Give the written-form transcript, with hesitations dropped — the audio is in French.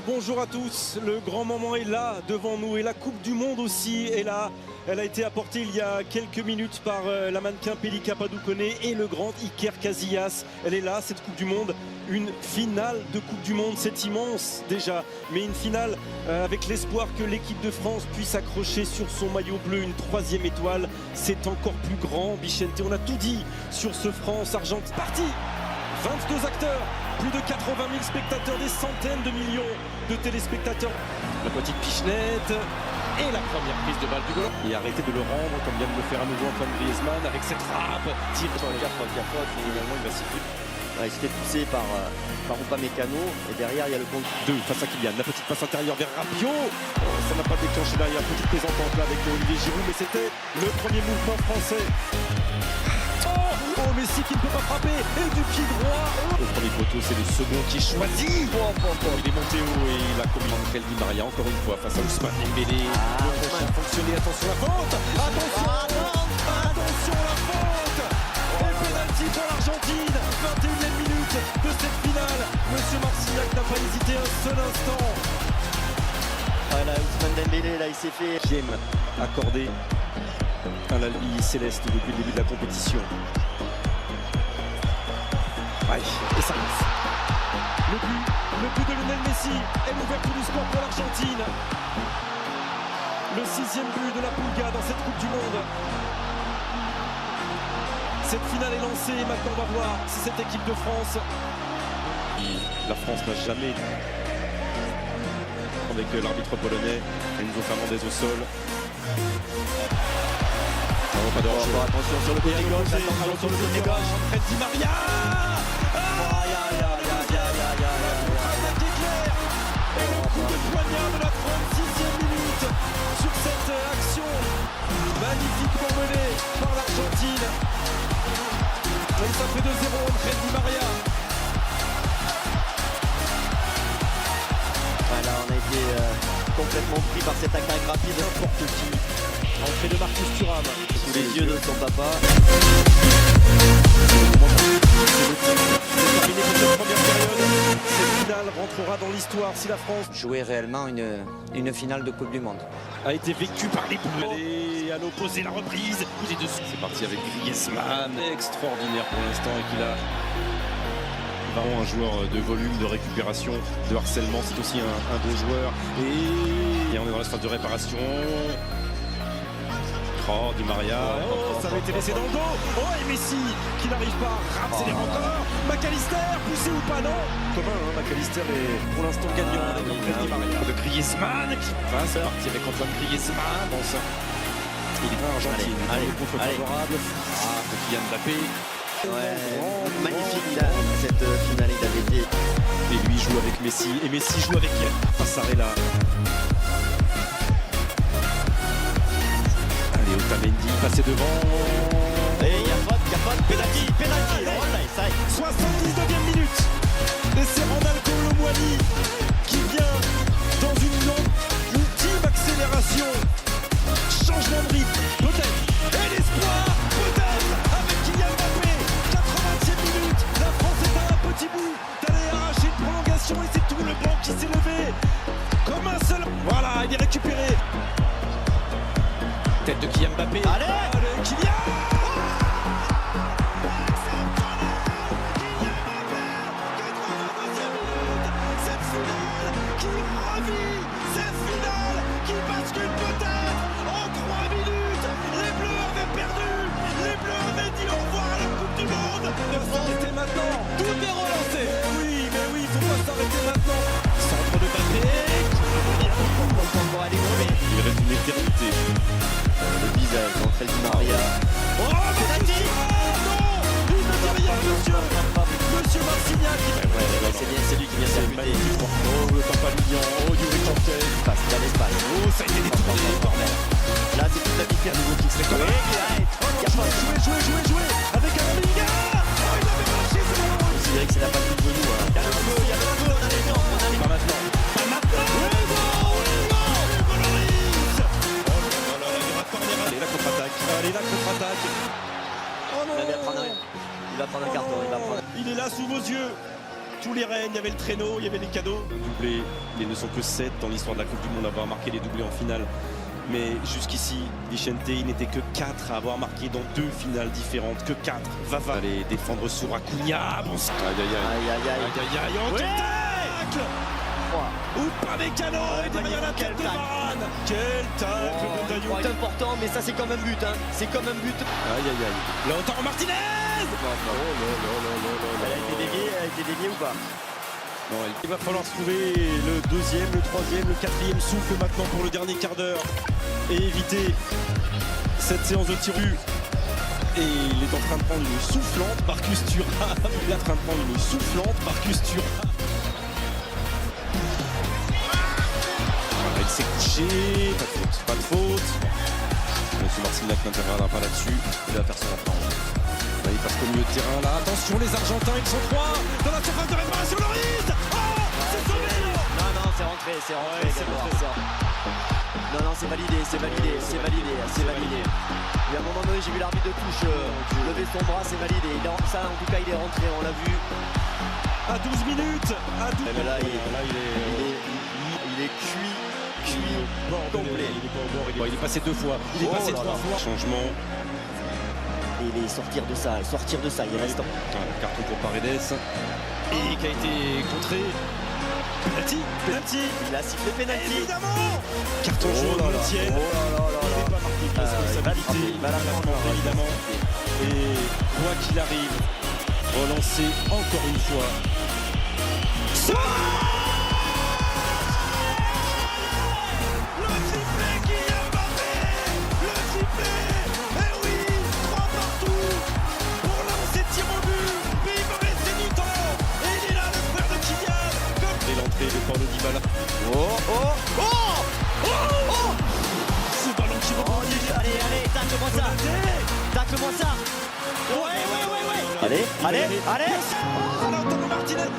bonjour à tous. Le grand moment est là devant nous et la Coupe du Monde aussi est là. Elle a été apportée il y a quelques minutes par la mannequin Pelika Paducone et le grand Iker Casillas. Elle est là, cette Coupe du Monde. Une finale de Coupe du Monde, c'est immense déjà. Mais une finale avec l'espoir que l'équipe de France puisse accrocher sur son maillot bleu une troisième étoile. C'est encore plus grand, Bichente. On a tout dit sur ce France-Argentine. Parti 22 acteurs, plus de 80 000 spectateurs, des centaines de millions de téléspectateurs. La petite pichenette et la première prise de balle du goal. Et arrêtez de le rendre comme vient de le faire à nouveau Antoine Griezmann avec cette frappe. Tire sur le faute, et finalement il va siffler. Il s'était poussé par Upamecano et derrière il y a le compte 2 face à Kylian, la petite passe intérieure vers Rabiot. Ça n'a pas déclenché derrière, petite prise en tente là avec Olivier Giroud, mais c'était le premier mouvement français. Oh, Messi qui ne peut pas frapper, et du pied droit. Au premier poteau, c'est le second qui est choisi. Il est monté haut et il a commis Angel Di Maria encore une fois face à Ousmane Dembélé. Le crochet a fonctionné, attention la faute. Attention la faute. Et penalty pour l'Argentine. 21e minute de cette finale. Monsieur Marcignac n'a pas hésité un seul instant. Voilà, Ousmane Dembélé, là il s'est fait. Game accordé à la Ligue céleste depuis le début de la compétition. Ouais, et ça lance. Le but de Lionel Messi est l'ouverture du score pour l'Argentine. Le 6e but de la Pulga dans cette Coupe du Monde. Cette finale est lancée et maintenant on va voir si cette équipe de France. La France n'a jamais avec l'arbitre polonais, Enzo Fernandez au sol. Pas de hors-jeu. Attention sur le côté gauche, attention sur le côté gauche. Fred Di Maria. Et le coup de poignard de la 36e minute sur cette action magnifiquement menée par l'Argentine. Et ça fait 2-0 Fred Di Maria. Voilà, on a été complètement pris par cette attaque rapide. N'importe qui. Entrée de Marcus Thuram. Sous les yeux de son papa. C'est terminé pour cette première période. Cette finale rentrera dans l'histoire si la France jouer réellement une finale de Coupe du Monde. A été vécue par les Bleus. Et à l'opposé, la reprise. Il est dessus. C'est parti avec Griezmann. Extraordinaire pour l'instant et qu'il a vraiment un joueur de volume, de récupération, de harcèlement. C'est aussi un bon joueur. Et on est dans la phase de réparation. Oh, Di Maria, ça avait été laissé dans le dos. Oh, et Messi qui n'arrive pas à accélérer encore. McAllister, poussé ou pas, non. Commun, McAllister est pour l'instant gagnant avec Di Maria. De Griezmann qui passe, parti avec Antoine Griezmann. Bon, ça. Il est pas Argentine. Allez, contre favorable. De Kylian Mbappé. Ouais, magnifique là, cette finale il avait été. Et lui joue avec Messi. Et Messi joue avec Passarella. Otamendi passé devant. Et il y a faute, penalty, oh là, ça y est. 79e minute. Et c'est Randal Colomwani qui vient dans une ultime accélération. Changement de rythme, peut-être. Et l'espoir, peut-être, avec Kylian Mbappé. 80e minute. La France est à un petit bout d'aller arracher une prolongation et c'est tout le banc qui s'est levé. Comme un seul. Voilà, il est récupéré. Tête de Kylian Mbappé. Allez, Kylian. Cette finale qui revit, cette finale qui bascule peut-être en 3 minutes. Les Bleus avaient perdu, les Bleus avaient dit au revoir à la Coupe du Monde. Il faut s'arrêter maintenant, tout est relancé. Mais oui, il faut pas s'arrêter maintenant. Centre de Mbappé. Il reste une éternité. Le visage d'Angel Di Maria. Oh, penalty! Non! Il ne dit rien, monsieur Marcignac. Ouais, c'est lui qui vient s'ajouter. Oh, le Papa Lilian. Oh, Yuri Chantel. Passe dans l'espace. Oh, ça a été détourné. Là, c'est toute la vitesse. Nouveau qui serait comme jouer avec un Linga. Oh, il avait lâché, c'est bon. On dirait que c'est la passe de genou. l'arène, il y avait le traîneau, il y avait les cadeaux. Doublé, ils ne sont que 7 dans l'histoire de la Coupe du Monde à avoir marqué les doublés en finale. Mais jusqu'ici, Vicente, il n'était que 4 à avoir marqué dans 2 finales différentes. Que 4. Va aller défendre sur Acuna. Bon, oh, quel tacle! Upamecano et derrière la tête de Varane. Quel tacle de Dayou. C'est important, mais ça c'est comme un but. Hein. C'est comme un but. Lautaro Martinez. Elle a été déviée ou pas? Non, il va falloir trouver le deuxième, le troisième, le quatrième souffle maintenant pour le dernier quart d'heure et éviter cette séance de tir. Et il est en train de prendre une soufflante, Marcus Thuram. Il est en train de prendre une soufflante, Marcus Thuram. Il s'est couché, pas de faute. Monsieur Marcinac n'interviendra pas là-dessus. Il va faire son apprendre. Là, il passe au milieu de terrain. Là, attention, les Argentins, ils sont 3 dans la surface de réparation. Loris. Oh, c'est sauvé. Non, c'est rentré, c'est rentré. Non, c'est validé. Il y a un moment donné, j'ai vu l'arbitre de touche lever son bras, c'est validé. Ça, en tout cas, il est rentré, on l'a vu. À 12 minutes. Mais là, il est cuit complet. Il est passé 2 fois. Il est passé 3 fois. Changement. Et il est sortir de ça, il reste. Carton pour Paredes. Et qui a été contré. Penalty. Il a sifflé penalty. Évidemment. Carton jaune, le tienne. Il n'est pas marqué de responsabilité. Il va la prendre évidemment. Et quoi qu'il arrive, relancer encore une fois. Le triplé qui a Mbappé. Le triplé. Et oui, 3 partout. Pour lancer tir au but. Bim, restez du temps. Et il est là, le frère de Kylian. Et l'entrée de Paulo Dybala. Ce ballon qui va. Allez, tacle-moi ça. Ouais. Allez. Lautaro Martinez.